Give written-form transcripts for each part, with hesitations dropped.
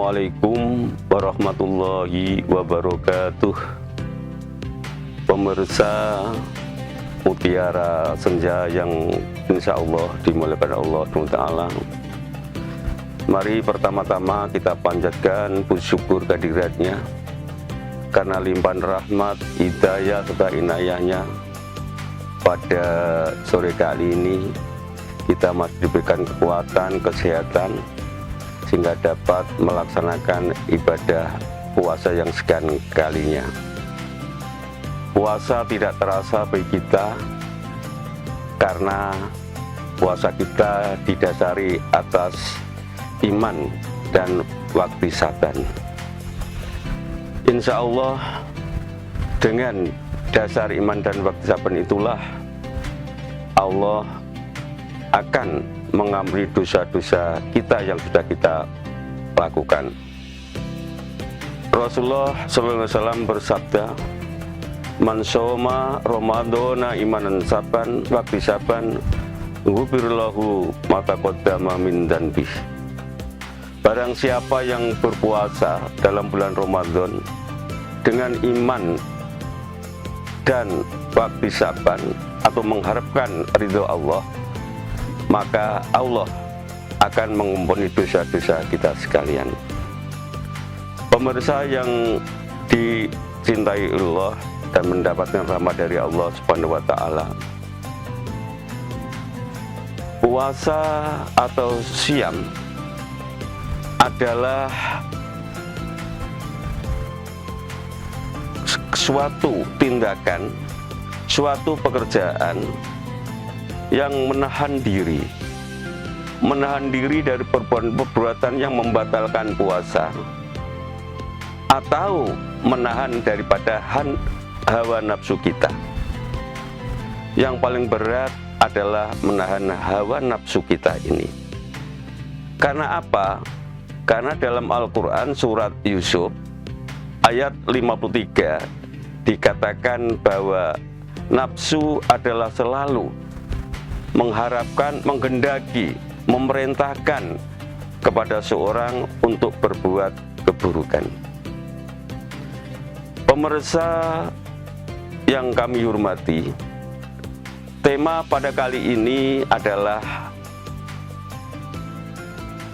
Assalamualaikum warahmatullahi wabarakatuh. Pemirsa Mutiara Senja yang insya Allah dimuliakan Allah SWT, mari pertama-tama kita panjatkan puji syukur kehadiratnya karena limpahan rahmat, hidayah serta inayahnya. Pada sore kali ini kita masih diberikan kekuatan, kesehatan sehingga dapat melaksanakan ibadah puasa yang sekian kalinya. Puasa tidak terasa bagi kita karena puasa kita didasari atas iman dan waktu saban. Insya Allah dengan dasar iman dan waktu saban itulah Allah akan mengampuni dosa-dosa kita yang sudah kita lakukan. Rasulullah SAW bersabda, "Man shoma Ramadhana imanan saban waktu saban, ghufirallahu ma taqaddama min dzanbih." Barang siapa yang berpuasa dalam bulan Ramadan dengan iman dan waktu saban atau mengharapkan ridho Allah, maka Allah akan mengampuni dosa-dosa kita sekalian. Pemirsa yang dicintai Allah dan mendapatkan rahmat dari Allah Subhanahu wa Ta'ala, puasa atau siam adalah suatu tindakan, suatu pekerjaan yang menahan diri dari perbuatan yang membatalkan puasa, atau menahan daripada hawa nafsu kita. Yang paling berat adalah menahan hawa nafsu kita ini. Karena apa? Karena dalam Al-Quran surat Yusuf ayat 53 dikatakan bahwa nafsu adalah selalu mengharapkan, menghendaki, memerintahkan kepada seorang untuk berbuat keburukan. Pemirsa yang kami hormati, tema pada kali ini adalah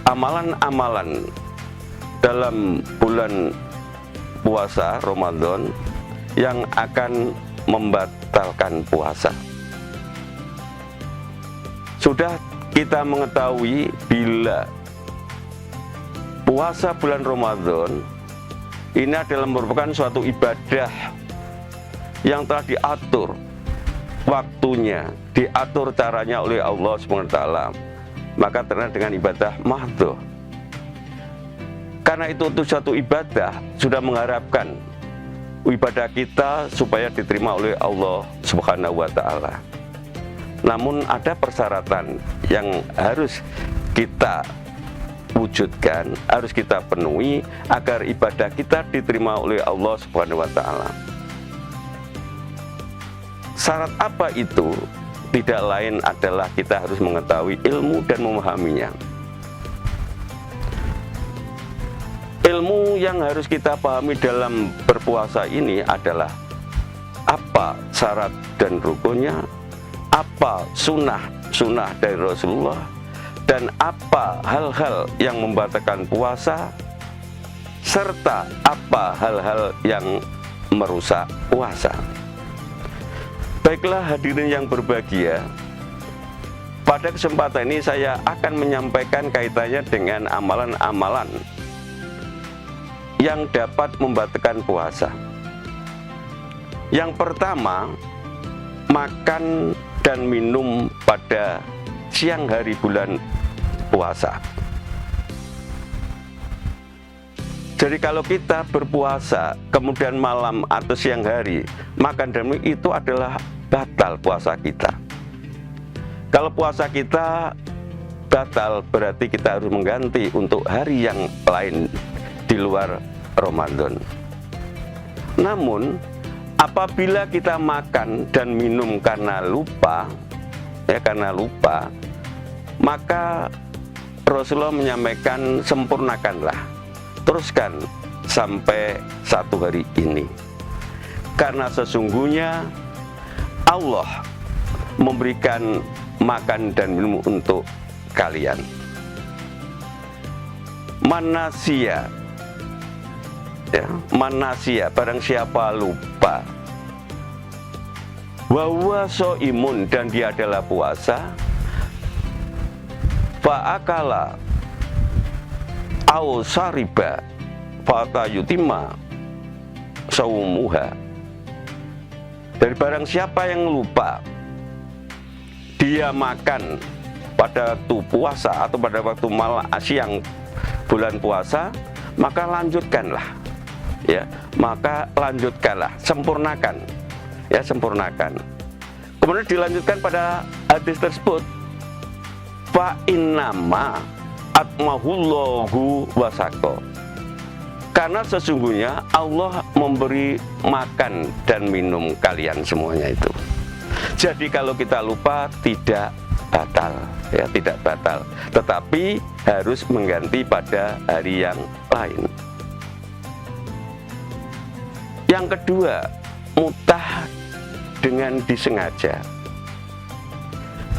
amalan-amalan dalam bulan puasa Ramadan yang akan membatalkan puasa. Sudah kita mengetahui bila puasa bulan Ramadan ini adalah merupakan suatu ibadah yang telah diatur waktunya, diatur caranya oleh Allah SWT, maka terkena dengan ibadah mahdhah. Karena itu untuk suatu ibadah sudah mengharapkan ibadah kita supaya diterima oleh Allah Subhanahu wa Ta'ala. Namun ada persyaratan yang harus kita wujudkan, harus kita penuhi agar ibadah kita diterima oleh Allah Subhanahu wa Ta'ala. Syarat apa itu? Tidak lain adalah kita harus mengetahui ilmu dan memahaminya. Ilmu yang harus kita pahami dalam berpuasa ini adalah apa syarat dan rukunnya, apa sunnah dari Rasulullah, dan apa hal-hal yang membatalkan puasa, serta apa hal-hal yang merusak puasa. Baiklah hadirin yang berbahagia, pada kesempatan ini saya akan menyampaikan kaitannya dengan amalan-amalan yang dapat membatalkan puasa. Yang pertama, makan dan minum pada siang hari bulan puasa. Jadi kalau kita berpuasa kemudian malam atau siang hari makan dan minum, itu adalah batal puasa kita. Kalau puasa kita batal, berarti kita harus mengganti untuk hari yang lain di luar Ramadan. Namun apabila kita makan dan minum karena lupa, maka Rasulullah menyampaikan sempurnakanlah teruskan sampai satu hari ini. Karena sesungguhnya Allah memberikan makan dan minum untuk kalian. Manasia, ya, manasia, barang siapa lupa, wahuwa so'imun, dan dia adalah puasa, fa'akala au sariba fatayutima saumuha. Dari barang siapa yang lupa, dia makan pada waktu puasa atau pada waktu siang bulan puasa, maka lanjutkanlah, ya, maka lanjutkanlah, sempurnakan, ya, sempurnakan. Kemudian dilanjutkan pada hadis tersebut, fa innama atmahullahu wasako, karena sesungguhnya Allah memberi makan dan minum kalian semuanya itu. Jadi kalau kita lupa tidak batal, ya, tidak batal, tetapi harus mengganti pada hari yang lain. Yang kedua, mutah dengan disengaja.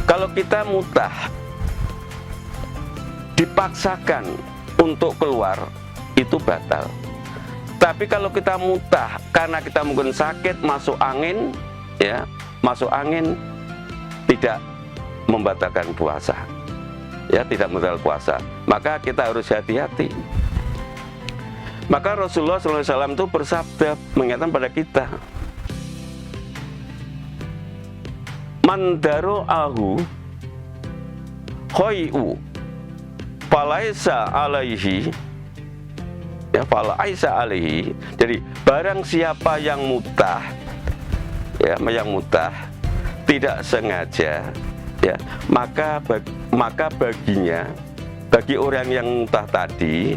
Kalau kita mutah dipaksakan untuk keluar, itu batal. Tapi kalau kita mutah karena kita mungkin sakit, masuk angin, ya, masuk angin, tidak membatalkan puasa, ya, tidak membatalkan puasa. Maka kita harus hati-hati. Maka Rasulullah SAW itu bersabda mengingatkan pada kita, man daro'ahu khoi'u falaisa alaihi, ya, falaisa alaihi. Jadi barang siapa yang mutah, ya, yang mutah tidak sengaja, ya, maka baginya, bagi orang yang mutah tadi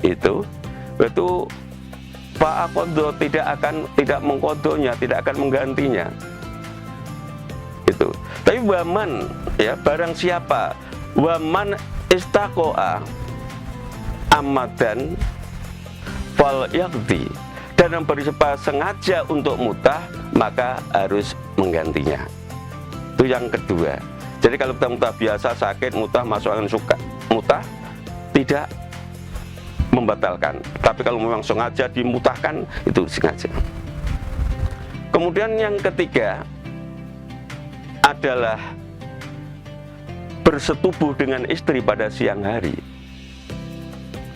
itu fa'aqadha, tidak mengqadhonya, tidak akan menggantinya. Itu. Tapi waman, ya, barang siapa, waman istaqo'a amadan fal yaqdi, dan yang bersifat sengaja untuk mutah, maka harus menggantinya. Itu yang kedua. Jadi kalau kita mutah biasa, sakit, mutah, masuk angin, suka, mutah tidak membatalkan. Tapi kalau memang sengaja dimutahkan, itu sengaja. Kemudian yang ketiga adalah bersetubuh dengan istri pada siang hari.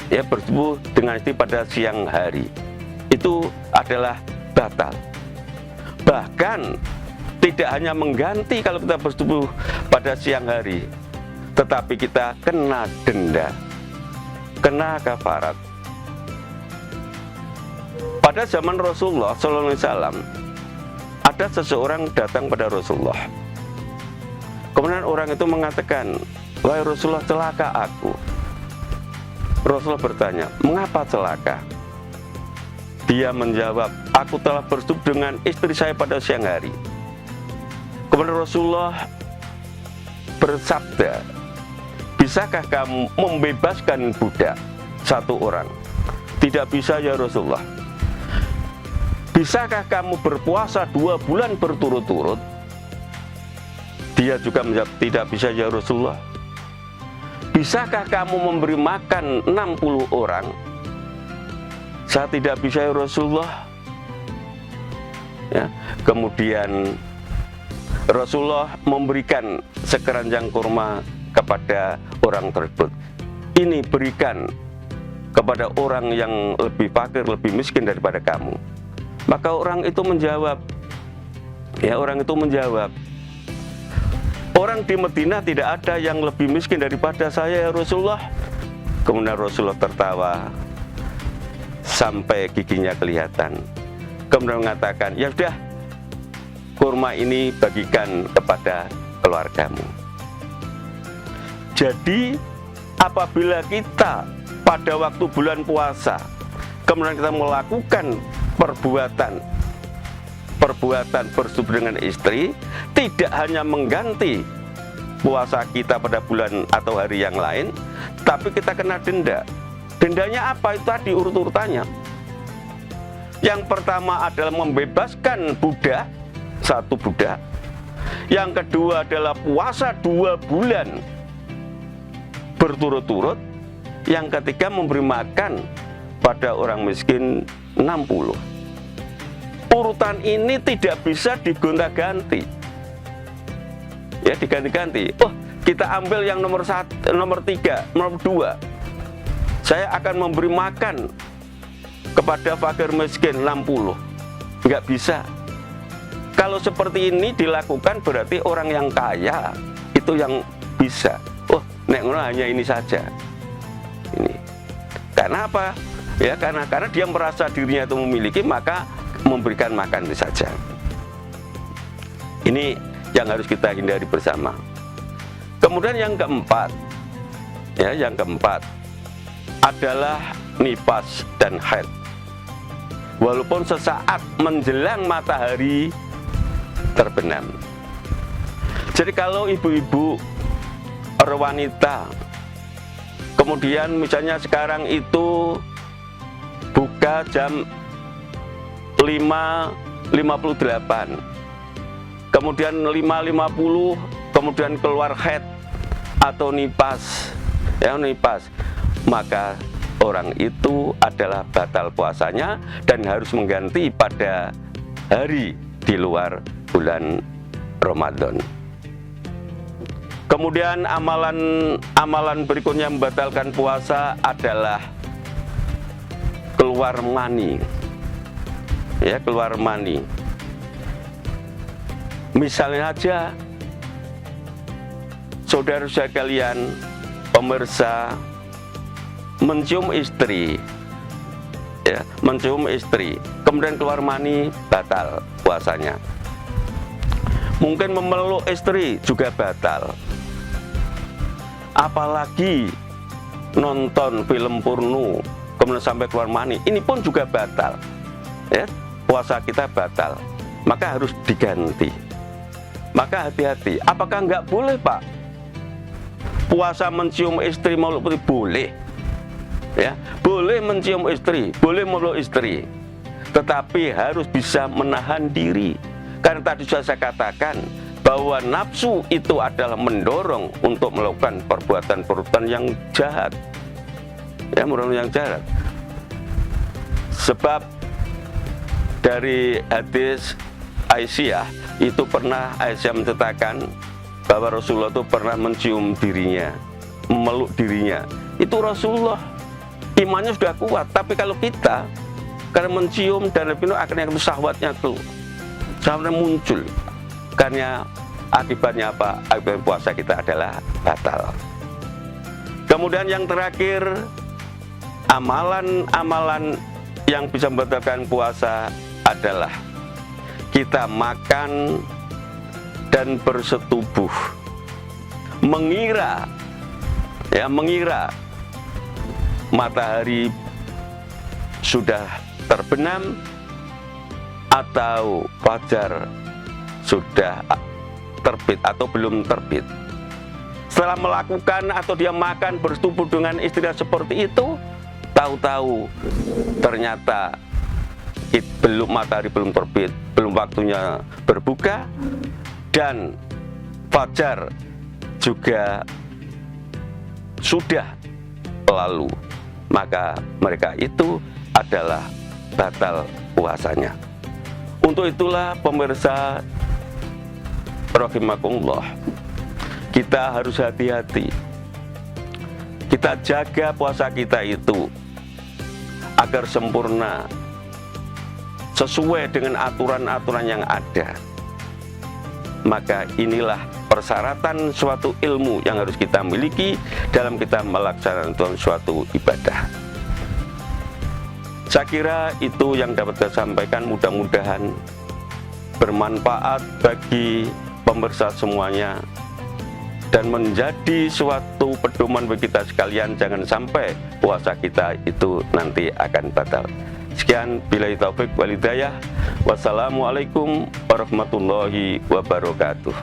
Ya, bersetubuh dengan istri pada siang hari itu adalah batal. Bahkan tidak hanya mengganti kalau kita bersetubuh pada siang hari, tetapi kita kena denda, kena kafarat. Pada zaman Rasulullah SAW, ada seseorang datang pada Rasulullah. Kemudian orang itu mengatakan, wahai Rasulullah, celaka aku. Rasulullah bertanya, mengapa celaka? Dia menjawab, aku telah bersetubuh dengan istri saya pada siang hari. Kemudian Rasulullah bersabda, bisakah kamu membebaskan budak satu orang? Tidak bisa ya Rasulullah. Bisakah kamu berpuasa 2 bulan berturut-turut? Dia juga menjawab, tidak bisa ya Rasulullah. Bisakah kamu memberi makan 60 orang? Saya tidak bisa ya Rasulullah. Ya, kemudian Rasulullah memberikan sekeranjang kurma kepada orang tersebut. Ini berikan kepada orang yang lebih fakir, lebih miskin daripada kamu. Maka orang itu menjawab, ya, orang itu menjawab, orang di Madinah tidak ada yang lebih miskin daripada saya ya Rasulullah. Kemudian Rasulullah tertawa sampai giginya kelihatan. Kemudian mengatakan, ya sudah, kurma ini bagikan kepada keluargamu. Jadi apabila kita pada waktu bulan puasa kemudian kita melakukan perbuatan bersetubuh dengan istri, tidak hanya mengganti puasa kita pada bulan atau hari yang lain, tapi kita kena denda, Dendanya apa? Itu tadi urut-urutannya. Yang pertama adalah membebaskan budak, 1 budak. Yang kedua adalah puasa 2 bulan berturut-turut. Yang ketiga memberi makan pada orang miskin 60. Urutan ini tidak bisa digonta-ganti, ya, diganti-ganti. Oh, kita ambil yang nomor 1, nomor 3, nomor 2. Saya akan memberi makan kepada fakir miskin 60. Nggak bisa. Kalau seperti ini dilakukan berarti orang yang kaya itu yang bisa. Oh, nek ngono hanya ini saja. Ini. Karena apa? Ya, karena dia merasa dirinya itu memiliki, maka memberikan makan itu saja. Ini yang harus kita hindari bersama. Kemudian yang keempat, ya, yang keempat adalah nifas dan haid. Walaupun sesaat menjelang matahari terbenam. Jadi kalau ibu-ibu wanita, kemudian misalnya sekarang itu buka jam 5.58, kemudian 5.50, kemudian keluar haid atau nifas, ya, nifas, maka orang itu adalah batal puasanya dan harus mengganti pada hari di luar bulan Ramadan. Kemudian amalan berikutnya membatalkan puasa adalah keluar mani. Ya, keluar mani. Misalnya aja, saudara-saudara kalian, pemirsa, mencium istri, ya, mencium istri, kemudian keluar mani, batal puasanya. Mungkin memeluk istri juga batal. Apalagi nonton film porno, kemudian sampai keluar mani, ini pun juga batal. Ya, puasa kita batal, maka harus diganti. Maka hati-hati. Apakah nggak boleh, Pak? Puasa mencium istri memeluk istri boleh. Ya, boleh mencium istri, boleh memeluk istri, tetapi harus bisa menahan diri. Karena tadi sudah saya katakan bahwa nafsu itu adalah mendorong untuk melakukan perbuatan-perbuatan yang jahat, ya, mendorong yang jahat. Sebab dari hadis Aisyah itu pernah Aisyah menceritakan bahwa Rasulullah itu pernah mencium dirinya, memeluk dirinya. Itu Rasulullah, imannya sudah kuat. Tapi kalau kita karena mencium dan lebih akhirnya itu syahwatnya muncul. Karena akibatnya apa? Akibat puasa kita adalah batal. Kemudian yang terakhir, amalan-amalan yang bisa membatalkan puasa adalah kita makan dan bersetubuh, mengira, ya, mengira matahari sudah terbenam atau fajar sudah terbit atau belum terbit. Setelah melakukan atau dia makan bersetubuh dengan istrinya seperti itu, tahu-tahu ternyata matahari belum terbit, belum waktunya berbuka, dan fajar juga sudah lalu, maka mereka itu adalah batal puasanya. Untuk itulah pemirsa rahimakumullah, kita harus hati-hati. Kita jaga puasa kita itu agar sempurna, sesuai dengan aturan-aturan yang ada. Maka inilah persyaratan suatu ilmu yang harus kita miliki dalam kita melaksanakan suatu ibadah. Saya kira itu yang dapat saya sampaikan, mudah-mudahan bermanfaat bagi pemirsa semuanya dan menjadi suatu pedoman bagi kita sekalian. Jangan sampai puasa kita itu nanti akan batal. Sekian, billahi taufik wal hidayah. Wassalamualaikum warahmatullahi wabarakatuh.